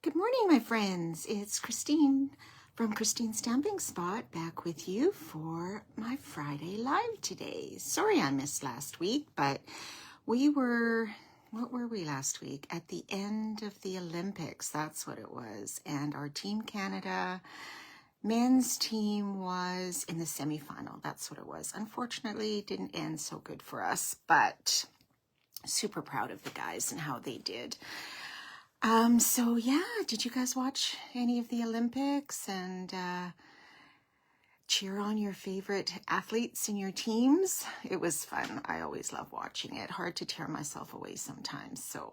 Good morning, my friends. It's Christine from Christine's Stamping Spot back with you for my Friday live today. Sorry I missed last week, but what were we last week? At the end of the Olympics, that's what it was. And our Team Canada men's team was in the semifinal. That's what it was. Unfortunately, it didn't end so good for us, but super proud of the guys and how they did. So yeah, did you guys watch any of the Olympics and cheer on your favorite athletes in your teams? It was fun. I always love watching it. Hard to tear myself away sometimes. So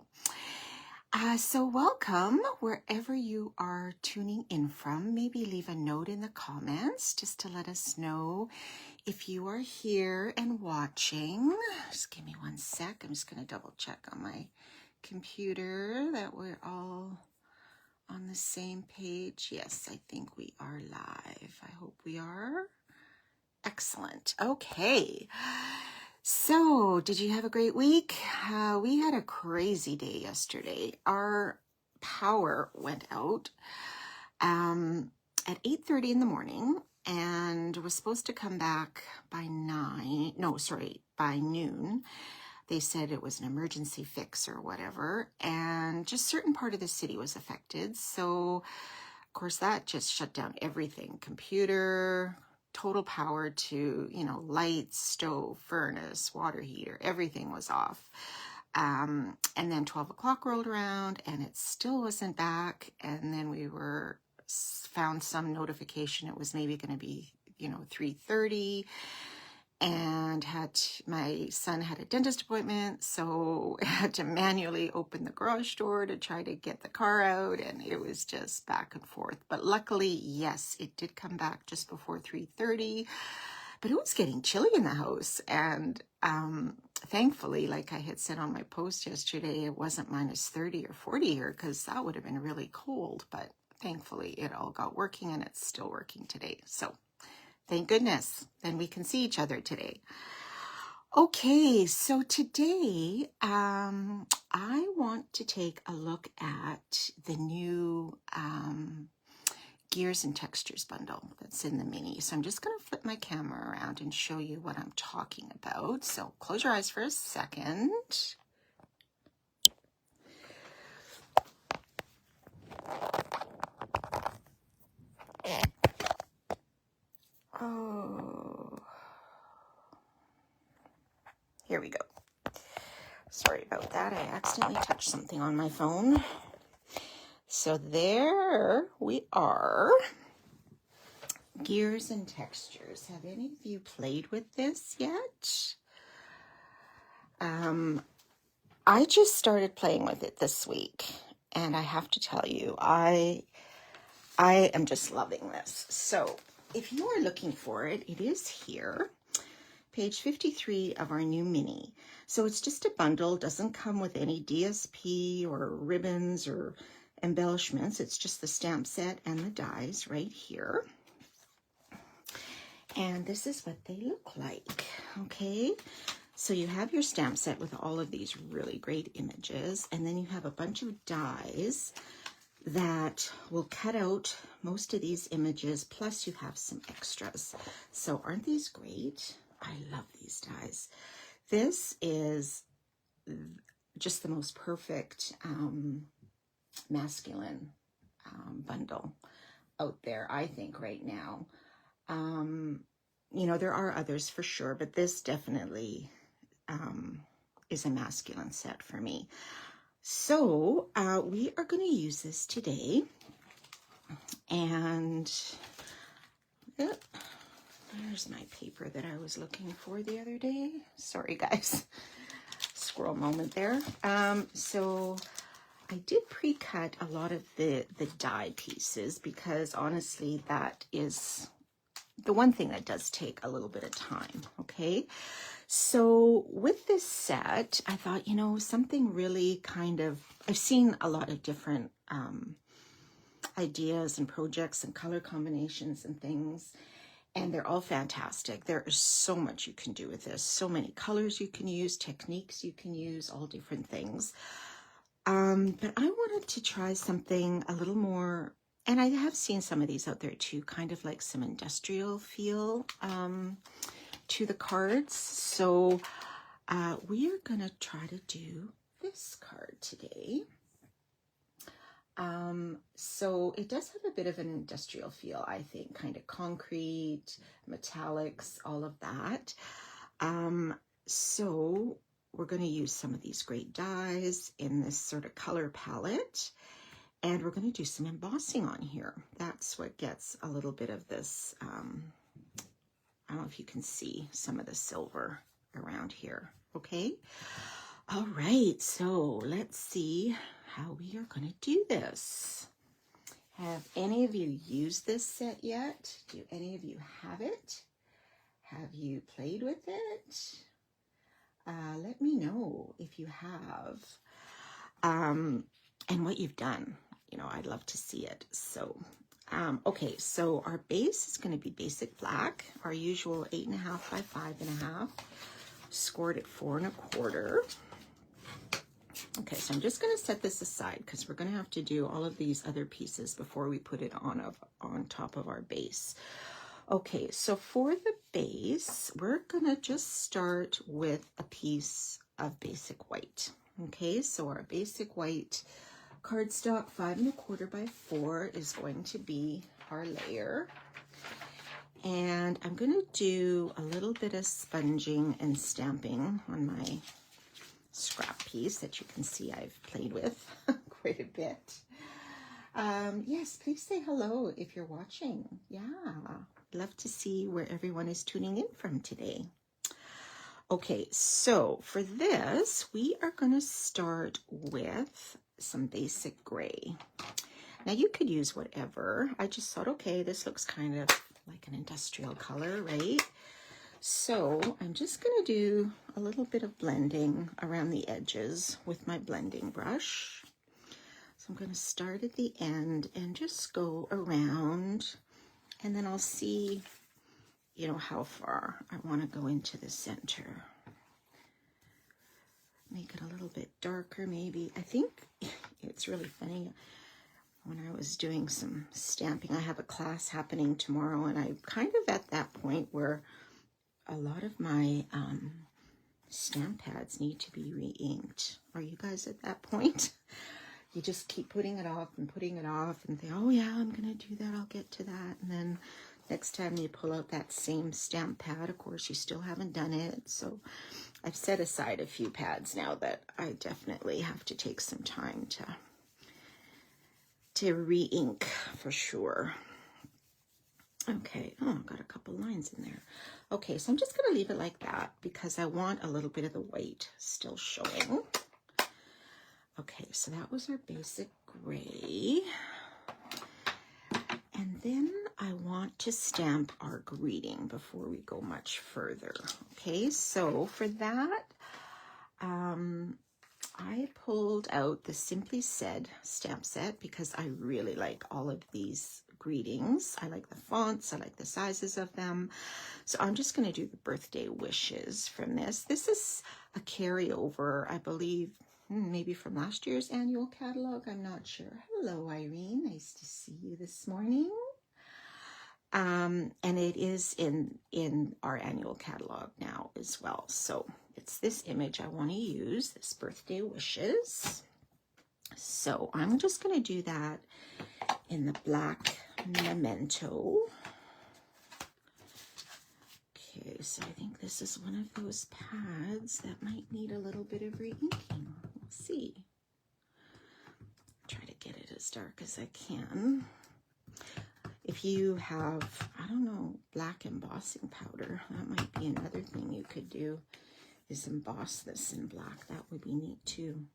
welcome wherever you are tuning in from. Maybe leave a note in the comments just to let us know if you are here and watching. Just give me one sec. I'm just going to double check on my computer that we're all on the same page. Yes, I think we are live. I hope we are. Excellent. Okay. So, did you have a great week? We had a crazy day yesterday. Our power went out at 8:30 in the morning and was supposed to come back by by noon. They said it was an emergency fix or whatever, and just certain part of the city was affected. So, of course, that just shut down everything. Computer, total power to, lights, stove, furnace, water heater, everything was off. And then 12 o'clock rolled around and it still wasn't back. And then we found some notification it was maybe going to be, 3:30. And my son had a dentist appointment, so I had to manually open the garage door to try to get the car out, and it was just back and forth. But luckily, yes, it did come back just before 3:30, but it was getting chilly in the house, and thankfully, like I had said on my post yesterday, it wasn't minus 30 or 40 here, because that would have been really cold, but thankfully it all got working, and it's still working today, so thank goodness. Then we can see each other today. Okay, so today I want to take a look at the new Gears and Textures bundle that's in the Mini. So I'm just going to flip my camera around and show you what I'm talking about. So close your eyes for a second. Oh, here we go. Sorry about that. I accidentally touched something on my phone. So there we are. Gears and Textures. Have any of you played with this yet? I just started playing with it this week, and I have to tell you, I am just loving this. So if you are looking for it, it is here. Page 53 of our new Mini. So it's just a bundle, doesn't come with any DSP or ribbons or embellishments. It's just the stamp set and the dies right here. And this is what they look like, okay? So you have your stamp set with all of these really great images, and then you have a bunch of dies that will cut out most of these images, plus you have some extras. So aren't these great? I love these dies. This is just the most perfect masculine bundle out there, I think, right now. There are others for sure, but this definitely is a masculine set for me. So we are going to use this today, and there's my paper that I was looking for the other day. Sorry, guys. Squirrel moment there. So I did pre-cut a lot of the die pieces because honestly, that is the one thing that does take a little bit of time, okay? So with this set, I thought, something really I've seen a lot of different ideas and projects and color combinations and things, and they're all fantastic. There is so much you can do with this, so many colors you can use, techniques you can use, all different things. But I wanted to try something a little more, and I have seen some of these out there too, kind of like some industrial feel to the cards. So we are going to try to do this card today. So it does have a bit of an industrial feel, I think, kind of concrete, metallics, all of that. So we're going to use some of these great dyes in this sort of color palette, and we're going to do some embossing on here. That's what gets a little bit of this, I don't know if you can see some of the silver around here. Okay. All right. So let's see how we are going to do this. Have any of you used this set yet? Do any of you have it? Have you played with it? Let me know if you have, and what you've done. You know, I'd love to see it. So, okay, so our base is going to be basic black, our usual 8.5 by 5.5, scored at 4 1/4. Okay, so I'm just going to set this aside because we're going to have to do all of these other pieces before we put it on top of our base. Okay, so for the base, we're going to just start with a piece of basic white. Okay, so our basic white cardstock 5 1/4 by 4 is going to be our layer. And I'm going to do a little bit of sponging and stamping on my scrap piece that you can see I've played with quite a bit. Yes, please say hello if you're watching. Yeah, love to see where everyone is tuning in from today. Okay, so for this, we are going to start with some basic gray. Now you could use whatever. I just thought, okay, this looks kind of like an industrial color, right? So I'm just going to do a little bit of blending around the edges with my blending brush. So I'm going to start at the end and just go around, and then I'll see, you know, how far I want to go into the center. Make it a little bit darker maybe. I think it's really funny. When I was doing some stamping, I have a class happening tomorrow, and I'm kind of at that point where a lot of my stamp pads need to be re-inked. Are you guys at that point? You just keep putting it off and think, oh yeah, I'm gonna do that, I'll get to that. And then next time you pull out that same stamp pad, of course, you still haven't done it. So I've set aside a few pads now that I definitely have to take some time to re-ink for sure. Okay, oh, I've got a couple lines in there. Okay, so I'm just going to leave it like that because I want a little bit of the white still showing. Okay, so that was our basic gray. And then I want to stamp our greeting before we go much further. Okay, so for that, I pulled out the Simply Said stamp set because I really like all of these greetings. I like the fonts, I like the sizes of them. So I'm just going to do the birthday wishes from this. This is a carryover, I believe, maybe from last year's annual catalog. I'm not sure. Hello, Irene. Nice to see you this morning. And it is in our annual catalog now as well. So it's this image I want to use, this birthday wishes. So I'm just going to do that in the black memento. Okay, so I think this is one of those pads that might need a little bit of re-inking. We'll see. Try to get it as dark as I can. If you have, I don't know, black embossing powder, that might be another thing you could do, is emboss this in black. That would be neat too.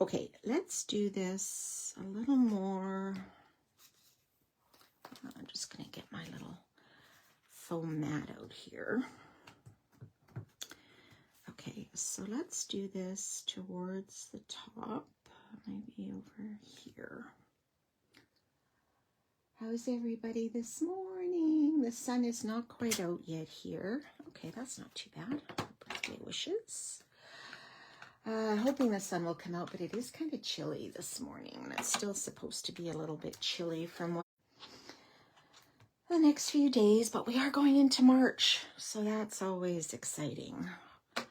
Okay, let's do this a little more. I'm just going to get my little foam mat out here. Okay, so let's do this towards the top, maybe over here. How's everybody this morning? The sun is not quite out yet here. Okay, that's not too bad. Birthday wishes. Hoping the sun will come out, but it is kind of chilly this morning. And it's still supposed to be a little bit chilly from the next few days, but we are going into March, so that's always exciting. I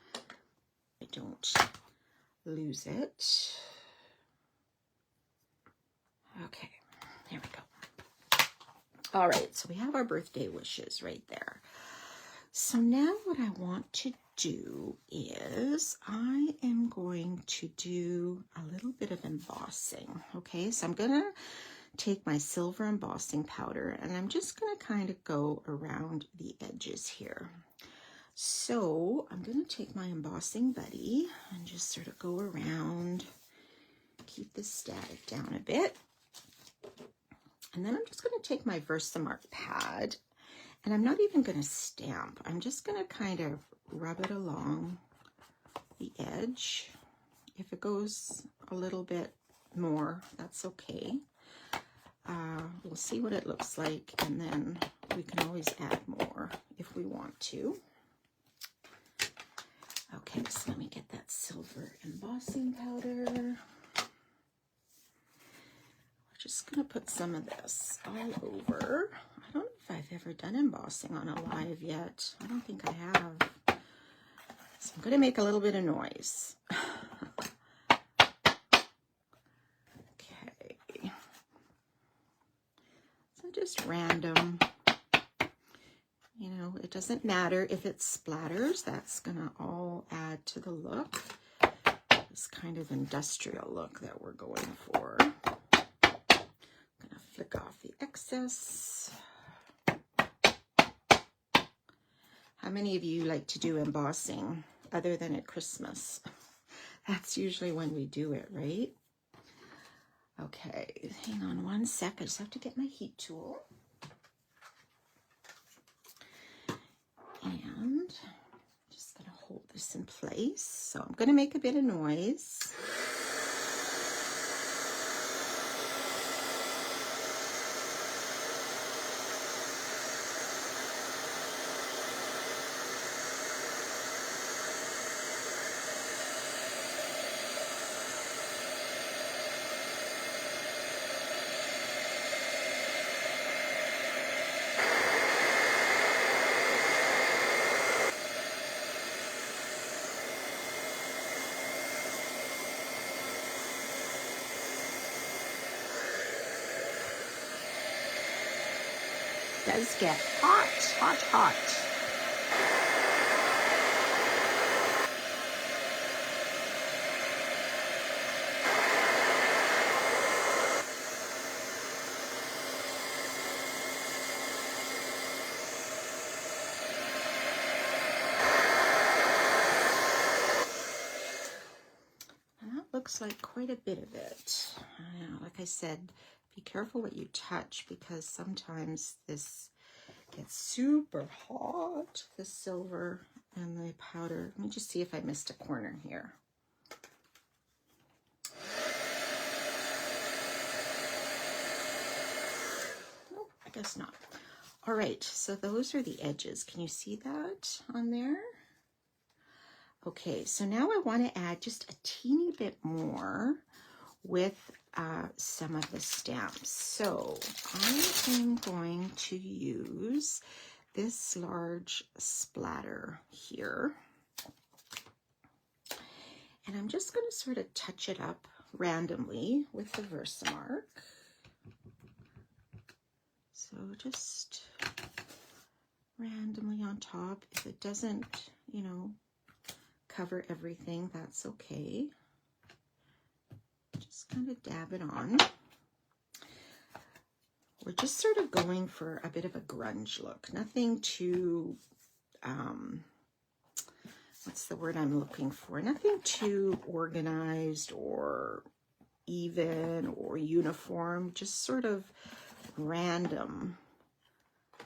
don't lose it. Okay, here we go. All right, so we have our birthday wishes right there. So now what I want to do is I am going to do a little bit of embossing. Okay, so I'm gonna take my silver embossing powder and I'm just gonna kind of go around the edges here. So I'm gonna take my embossing buddy and just sort of go around, keep the static down a bit. And then I'm just gonna take my Versamark pad and I'm not even gonna stamp. I'm just gonna kind of rub it along the edge. If it goes a little bit more, that's okay. We'll see what it looks like, and then we can always add more if we want to. Okay, so let me get that silver embossing powder. We're just gonna put some of this all over. I don't know if I've ever done embossing on a live yet. I don't think I have. So I'm gonna make a little bit of noise. Just random, you know, it doesn't matter if it splatters, that's gonna all add to the look, this kind of industrial look that we're going for. Gonna flick off the excess. How many of you like to do embossing other than at Christmas? That's usually when we do it, right? Okay, hang on one sec. I just have to get my heat tool. And I'm just going to hold this in place. So I'm going to make a bit of noise. Does get hot, hot, hot. And that looks like quite a bit of it. Like I said, be careful what you touch because sometimes this gets super hot, the silver and the powder. Let me just see if I missed a corner here. Oh, I guess not. All right, so those are the edges. Can you see that on there? Okay, so now I want to add just a teeny bit more with some of the stamps. So I am going to use this large splatter here. And I'm just going to sort of touch it up randomly with the Versamark. So just randomly on top. If it doesn't, you know, cover everything, that's okay. Just kind of dab it on. We're just sort of going for a bit of a grunge look. Nothing too, what's the word I'm looking for? Nothing too organized or even or uniform. Just sort of random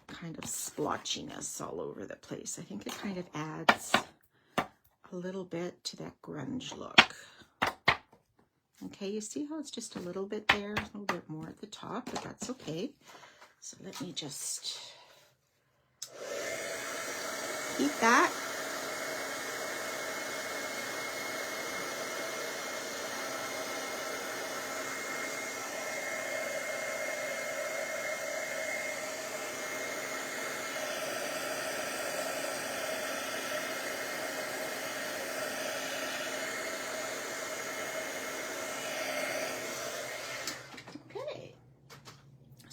kind of splotchiness all over the place. I think it kind of adds a little bit to that grunge look. Okay, you see how it's just a little bit there, a little bit more at the top, but that's okay. So let me just keep that.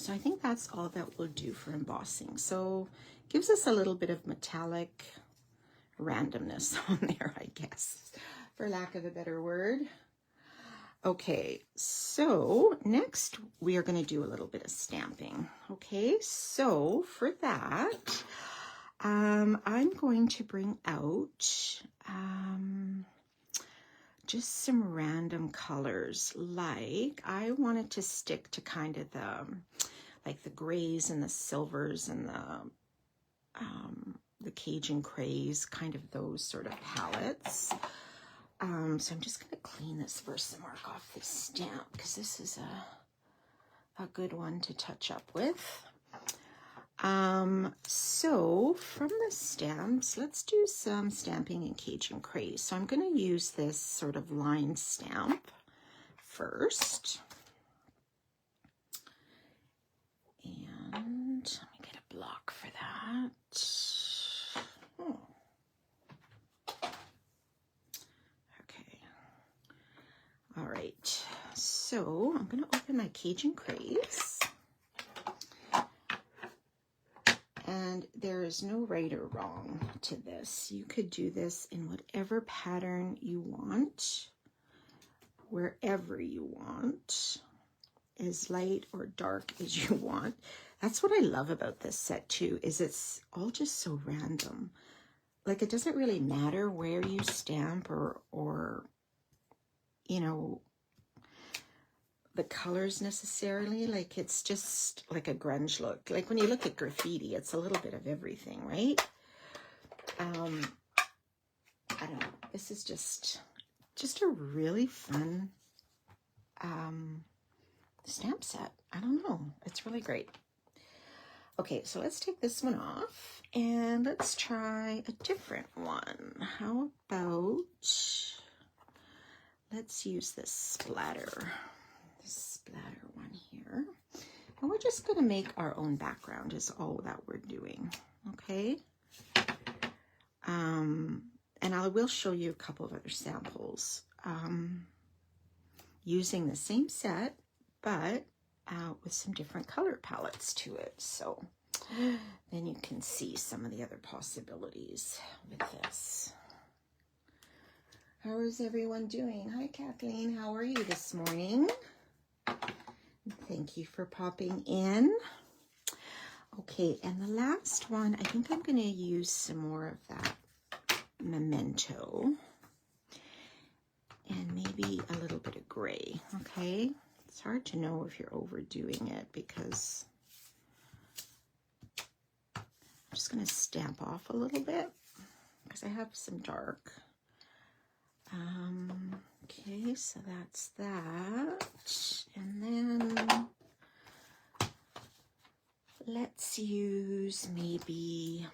So I think that's all that we'll do for embossing. So gives us a little bit of metallic randomness on there, I guess, for lack of a better word. Okay, so next we are going to do a little bit of stamping. Okay, so for that, I'm going to bring out just some random colors. Like I wanted to stick to kind of like the grays and the silvers and the Cajun craze, kind of those sort of palettes. So I'm just going to clean this first and mark off this stamp because this is a good one to touch up with. So from the stamps, let's do some stamping in Cajun craze. So I'm going to use this sort of line stamp first. And let me get a block for that. Oh. All right, so I'm going to open my Cajun craze. And there is no right or wrong to this. You could do this in whatever pattern you want, wherever you want, as light or dark as you want. That's what I love about this set too, is it's all just so random. Like it doesn't really matter where you stamp or you know, the colors necessarily. Like it's just like a grunge look. Like when you look at graffiti, it's a little bit of everything, right? I don't know. This is just a really fun stamp set. I don't know. It's really great. Okay, so let's take this one off and let's try a different one. How about, let's use this splatter one here. And we're just going to make our own background is all that we're doing, okay? And I will show you a couple of other samples using the same set, but with some different color palettes to it. So then you can see some of the other possibilities with this. How is everyone doing? Hi, Kathleen. How are you this morning? Thank you for popping in. Okay, and the last one, I think I'm going to use some more of that memento and maybe a little bit of gray, okay? It's hard to know if you're overdoing it because I'm just going to stamp off a little bit because I have some dark. Okay, so that's that. And then let's use maybe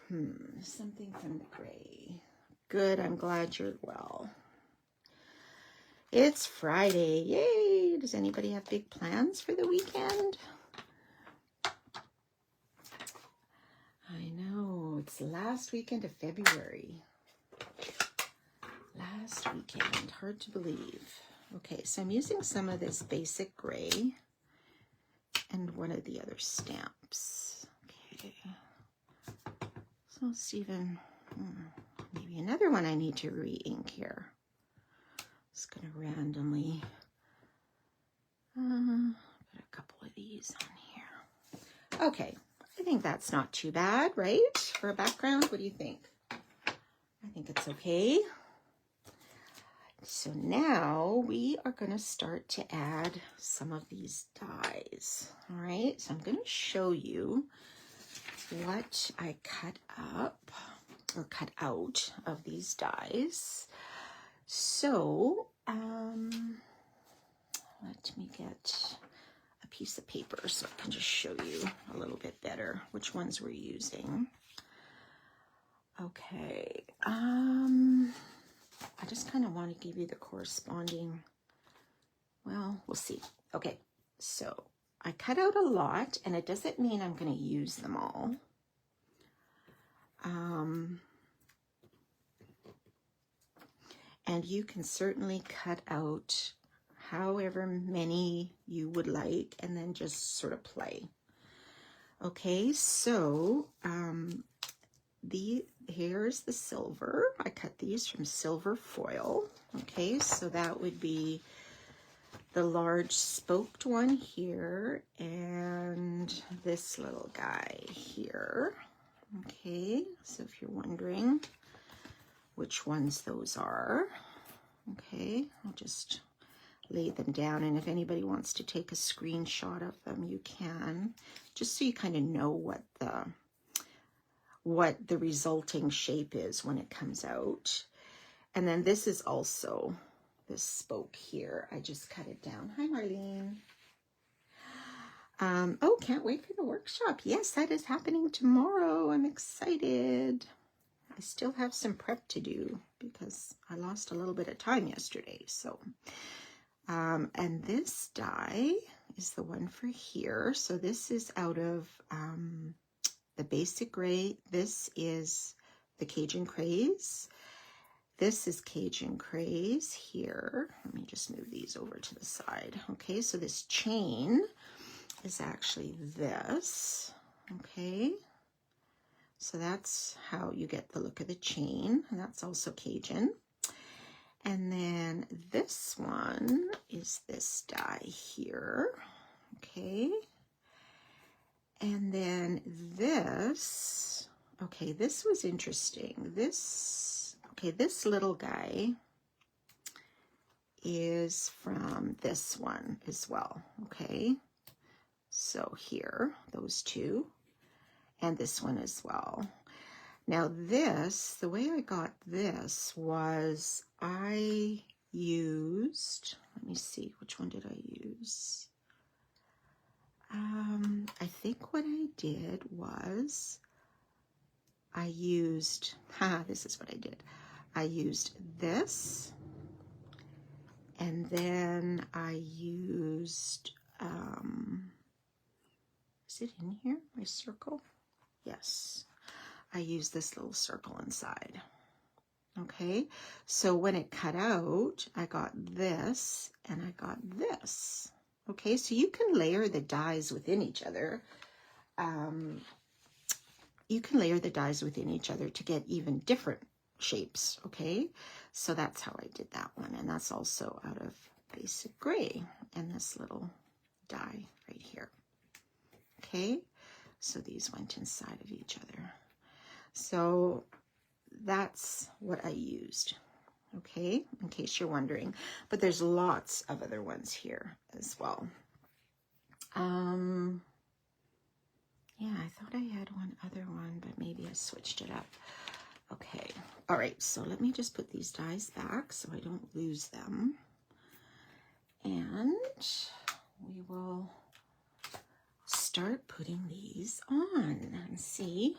something from the gray. Good, I'm glad you're well. It's Friday. Yay! Does anybody have big plans for the weekend? I know, it's the last weekend of February. Last weekend, hard to believe. Okay, so I'm using some of this basic gray and one of the other stamps. Okay, so Stephen, maybe another one I need to re-ink here. Just gonna randomly put a couple of these on here. Okay, I think that's not too bad, right? For a background, what do you think? I think it's okay. So now we are going to start to add some of these dies. All right, so I'm going to show you what I cut up or cut out of these dies. So let me get a piece of paper so I can just show you a little bit better which ones we're using. Okay, I just kind of want to give you the corresponding, well, we'll see. Okay, so I cut out a lot, and it doesn't mean I'm going to use them all. And you can certainly cut out however many you would like, and then just sort of play. Okay, so here's the silver. I cut these from silver foil. Okay, so that would be the large spoked one here and this little guy here. Okay, so if you're wondering which ones those are, okay, I'll just lay them down, and if anybody wants to take a screenshot of them, you can, just so you kind of know what the resulting shape is when it comes out. And then this is also this spoke here. I just cut it down. Hi, Marlene. Oh, can't wait for the workshop. Yes, that is happening tomorrow. I'm excited. I still have some prep to do because I lost a little bit of time yesterday. So, and this die is the one for here. So this is out of the basic gray. This is the Cajun Craze. This is Cajun Craze here. Let me just move these over to the side. Okay, so this chain is actually this. Okay, so that's how you get the look of the chain. And that's also Cajun. And then this one is this die here. Okay, and then this, okay, this was interesting. This little guy is from this one as well, okay? So here, those two, and this one as well. Now this, the way I got this was I used, let me see, which one did I use? I think what I did was I used, this is what I did. I used this, and then I used, is it in here, my circle? Yes, I used this little circle inside. Okay, so when it cut out, I got this, and I got this. Okay, so you can layer the dies within each other. You can layer the dies within each other to get even different shapes, okay? So that's how I did that one, and that's also out of basic gray and this little die right here. Okay, so these went inside of each other. So that's what I used, okay, in case you're wondering. But there's lots of other ones here as well. Yeah, I thought I had one other one, but maybe I switched it up. Okay, all right, so let me just put these dies back so I don't lose them. And we will start putting these on and see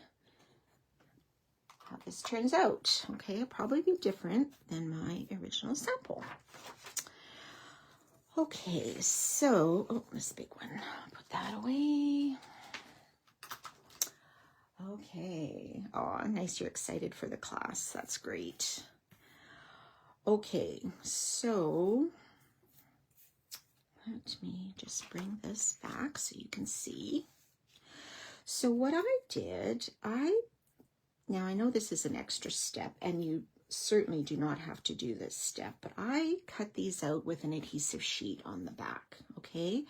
how this turns out. Okay, it'll probably be different than my original sample. Okay, so, oh, this big one, I'll put that away. Okay, oh, nice, you're excited for the class. That's great. Okay, so let me just bring this back so you can see. So what I did, now I know this is an extra step and you certainly do not have to do this step, but I cut these out with an adhesive sheet on the back, okay?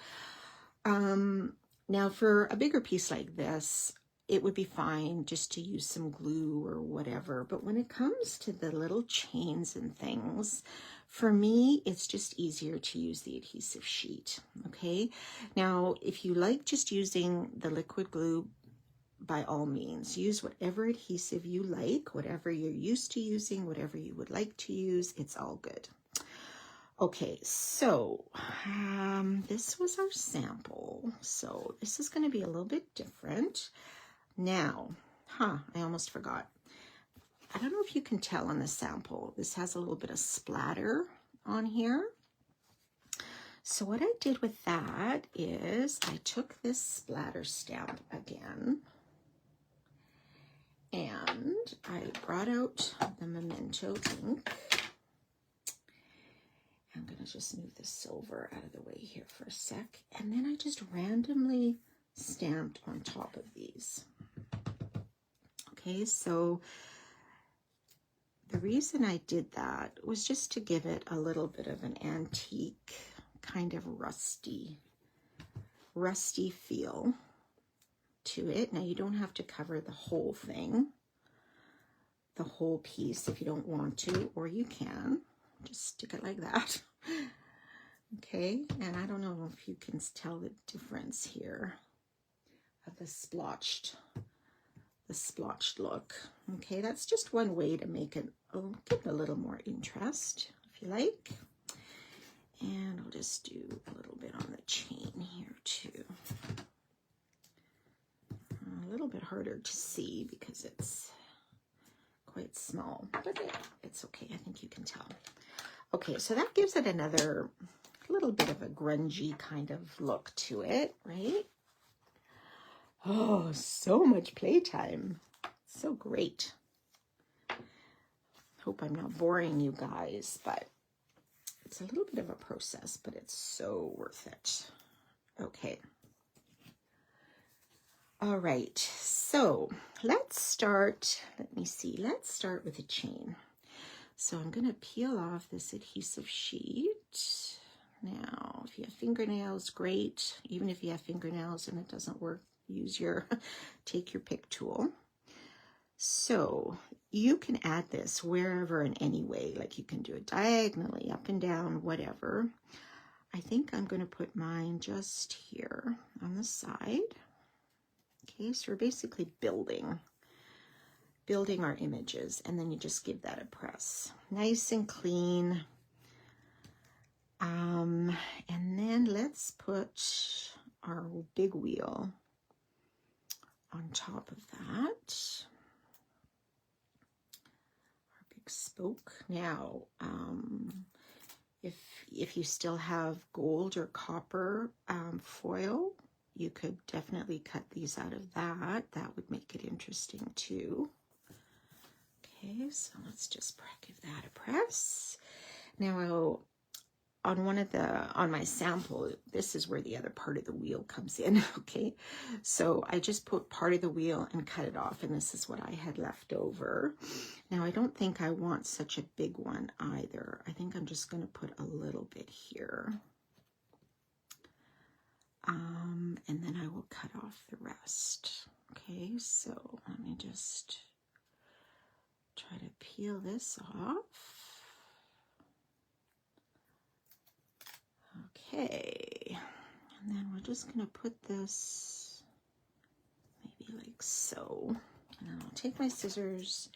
Now for a bigger piece like this, it would be fine just to use some glue or whatever. But when it comes to the little chains and things, for me, it's just easier to use the adhesive sheet, okay? Now, if you like just using the liquid glue, by all means, use whatever adhesive you like, whatever you're used to using, whatever you would like to use, it's all good. Okay, so this was our sample. So this is going to be a little bit different. Now, I almost forgot. I don't know if you can tell on the sample, this has a little bit of splatter on here. So what I did with that is I took this splatter stamp again and I brought out the Memento ink. I'm going to just move the silver out of the way here for a sec. And then I just randomly stamped on top of these. Okay, so the reason I did that was just to give it a little bit of an antique, kind of rusty feel to it. Now you don't have to cover the whole thing, the whole piece if you don't want to, or you can just stick it like that. Okay, and I don't know if you can tell the difference here of the splotched look. Okay, that's just one way to make it, give it a little more interest, if you like. And I'll just do a little bit on the chain here too. A little bit harder to see because it's quite small, but it's okay. I think you can tell. Okay, so that gives it another little bit of a grungy kind of look to it, right? Oh, so much playtime. So great. Hope I'm not boring you guys, but it's a little bit of a process, but it's so worth it. Okay. All right, so let's start, let me see, let's start with a chain. So I'm going to peel off this adhesive sheet. Now, if you have fingernails, great. Even if you have fingernails and it doesn't work, take your pick tool. So you can add this wherever in any way, like you can do it diagonally, up and down, whatever. I think I'm going to put mine just here on the side. Okay, so we're basically building our images, and then you just give that a press. Nice and clean. And then let's put our big wheel on top of that. Our big spoke. Now, if you still have gold or copper foil, you could definitely cut these out of that. That would make it interesting too. Okay, so let's just give that a press. Now, on my sample, this is where the other part of the wheel comes in, okay? So I just put part of the wheel and cut it off, and this is what I had left over. Now, I don't think I want such a big one either. I think I'm just going to put a little bit here. And then I will cut off the rest. Okay, so let me just try to peel this off. Okay, and then we're just going to put this maybe like so. And then I'll take my scissors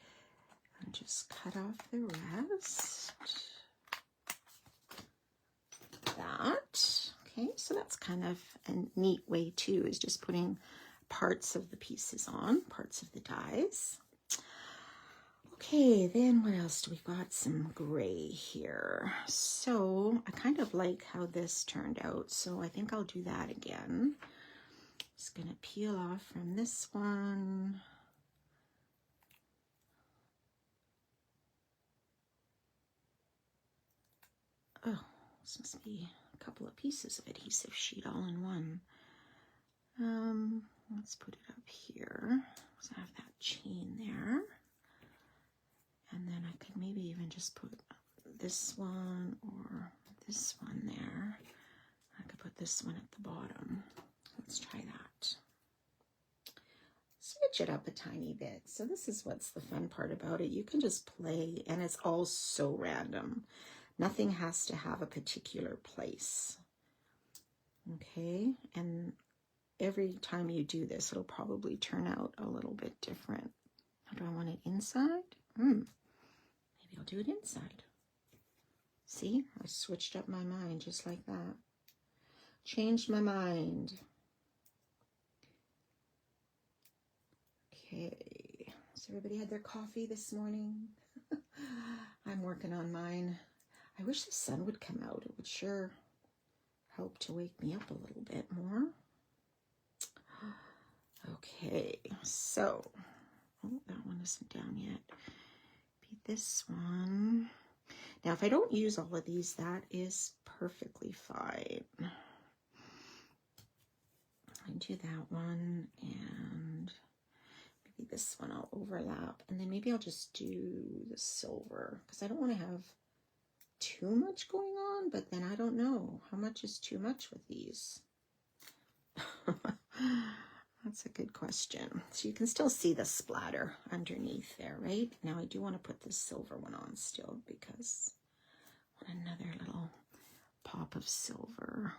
and just cut off the rest. That. Okay, so that's kind of a neat way too, is just putting parts of the pieces on, parts of the dies. Okay, then what else do we got? Some gray here. So I kind of like how this turned out, so I think I'll do that again. Just gonna peel off from this one. Oh, this must be a couple of pieces of adhesive sheet all in one. Let's put it up here. So I have that chain there. And then I could maybe even just put this one or this one there. I could put this one at the bottom. Let's try that. Switch it up a tiny bit. So this is what's the fun part about it. You can just play, and it's all so random. Nothing has to have a particular place. Okay, and every time you do this, it'll probably turn out a little bit different. How do I want it inside? Maybe I'll do it inside. See, I switched up my mind just like that. Changed my mind. Okay, so everybody had their coffee this morning? I'm working on mine. I wish the sun would come out. It would sure help to wake me up a little bit more. Okay, so, oh, that one isn't down yet. Be this one. Now, if I don't use all of these, that is perfectly fine. I do that one, and maybe this one I'll overlap, and then maybe I'll just do the silver because I don't want to have too much going on, but then I don't know how much is too much with these. That's a good question. So you can still see the splatter underneath there, right? Now I do want to put this silver one on still because I want another little pop of silver.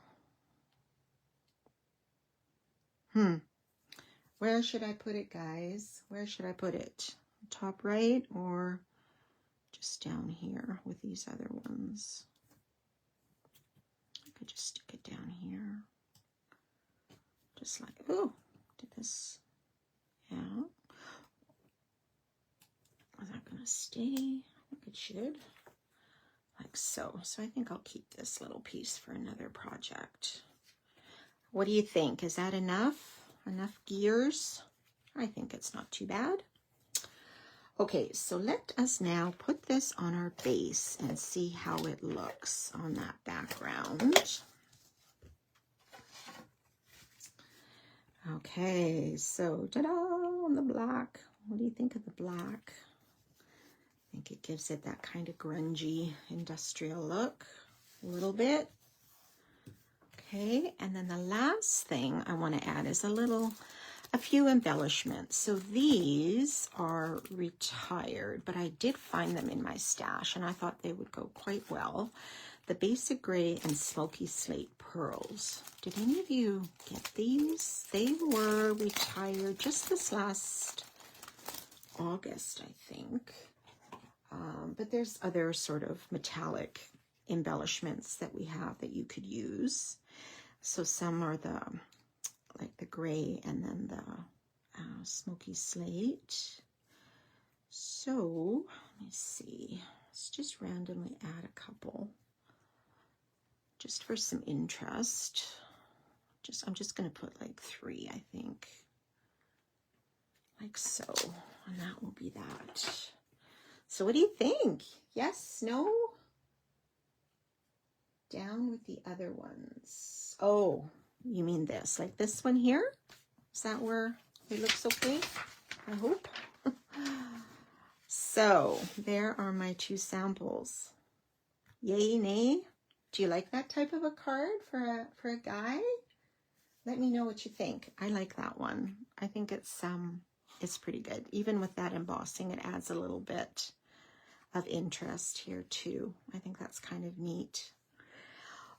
Where should I put it, guys? Where should I put it? Top right or just down here with these other ones? I could just stick it down here. Just like, oh, did this, yeah. Is that gonna stay? I think it should, like so. So I think I'll keep this little piece for another project. What do you think? Is that enough? Enough gears? I think it's not too bad. Okay, so let us now put this on our base and see how it looks on that background. Okay, so ta-da, on the black. What do you think of the black? I think it gives it that kind of grungy industrial look a little bit. Okay, and then the last thing I want to add is a few embellishments. So these are retired, but I did find them in my stash and I thought they would go quite well. The Basic Gray and Smoky Slate Pearls. Did any of you get these? They were retired just this last August, I think. But there's other sort of metallic embellishments that we have that you could use. So some are like the gray and then the smoky slate. So let me see. Let's just randomly add a couple, just for some interest. I'm just going to put like 3, I think, like so, and that will be that. So what do you think? Yes, no? Down with the other ones. Oh, you mean this, like this one here? Is that where it looks okay? I hope. So there are my 2 samples. Yay, nay? Do you like that type of a card for a guy? Let me know what you think. I like that one. I think it's pretty good. Even with that embossing, it adds a little bit of interest here too. I think that's kind of neat.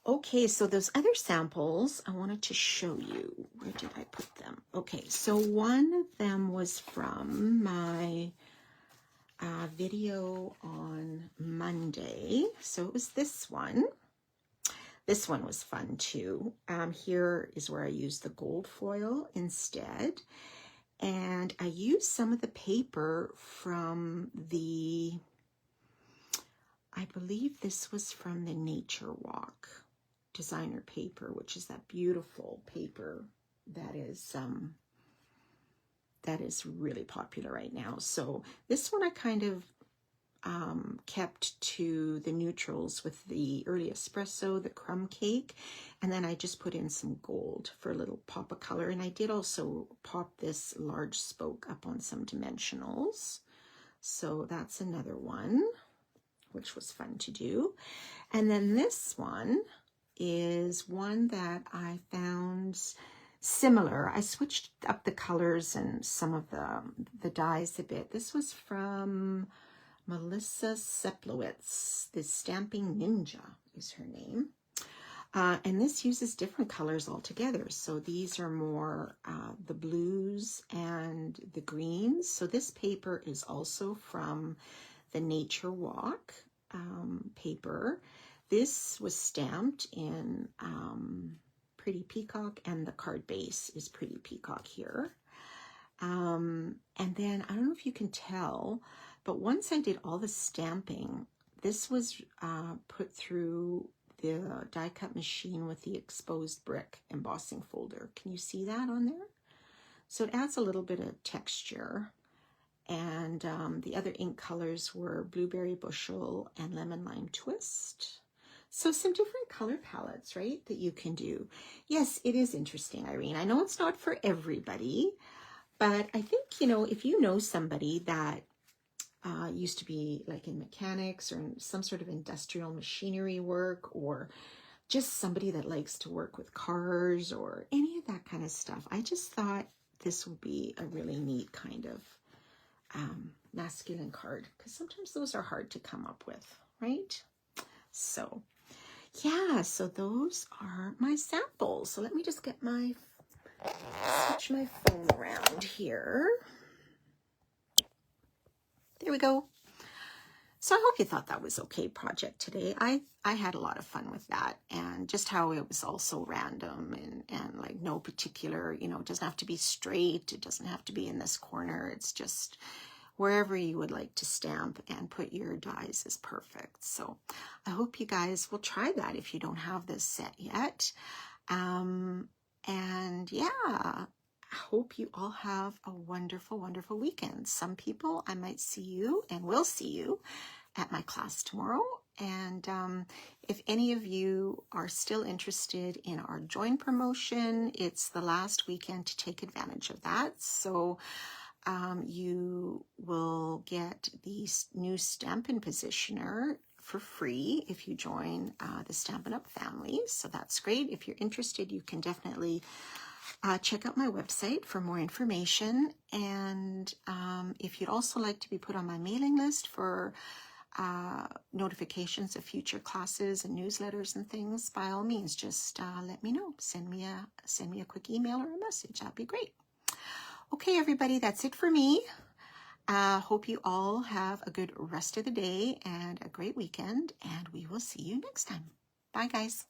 Okay, so those other samples I wanted to show you. Where did I put them? Okay, so one of them was from my video on Monday. So it was this one. This one was fun too. Here is where I used the gold foil instead. And I used some of the paper from I believe this was from the Nature Walk designer paper, which is that beautiful paper that is really popular right now. So this one I kind of kept to the neutrals with the early espresso, the crumb cake, and then I just put in some gold for a little pop of color. And I did also pop this large spoke up on some dimensionals. So that's another one, which was fun to do. And then this one is one that I found similar. I switched up the colors and some of the dyes a bit. This was from Melissa Seplowitz. The Stamping Ninja is her name. And this uses different colors altogether. So these are more the blues and the greens. So this paper is also from the Nature Walk paper. This was stamped in Pretty Peacock, and the card base is Pretty Peacock here. And then, I don't know if you can tell, but once I did all the stamping, this was put through the die cut machine with the exposed brick embossing folder. Can you see that on there? So it adds a little bit of texture. And the other ink colors were Blueberry Bushel and Lemon Lime Twist. So some different color palettes, right, that you can do. Yes, it is interesting, Irene. I know it's not for everybody, but I think, if you know somebody that used to be like in mechanics or in some sort of industrial machinery work, or just somebody that likes to work with cars or any of that kind of stuff, I just thought this would be a really neat kind of masculine card, because sometimes those are hard to come up with, right? So yeah, so those are my samples. So let me just get switch my phone around here. There we go. So I hope you thought that was okay project today. I had a lot of fun with that, and just how it was also random and like no particular, it doesn't have to be straight. It doesn't have to be in this corner. It's just wherever you would like to stamp and put your dies is perfect. So I hope you guys will try that if you don't have this set yet. And yeah, I hope you all have a wonderful, wonderful weekend. Some people, I might see you and will see you at my class tomorrow. And if any of you are still interested in our join promotion, it's the last weekend to take advantage of that. So you will get the new Stampin' Positioner for free if you join the Stampin' Up! Family. So that's great. If you're interested, you can definitely check out my website for more information. And if you'd also like to be put on my mailing list for notifications of future classes and newsletters and things, by all means, just let me know. Send me a quick email or a message. That'd be great. Okay, everybody, that's it for me. Hope you all have a good rest of the day and a great weekend, and we will see you next time. Bye, guys.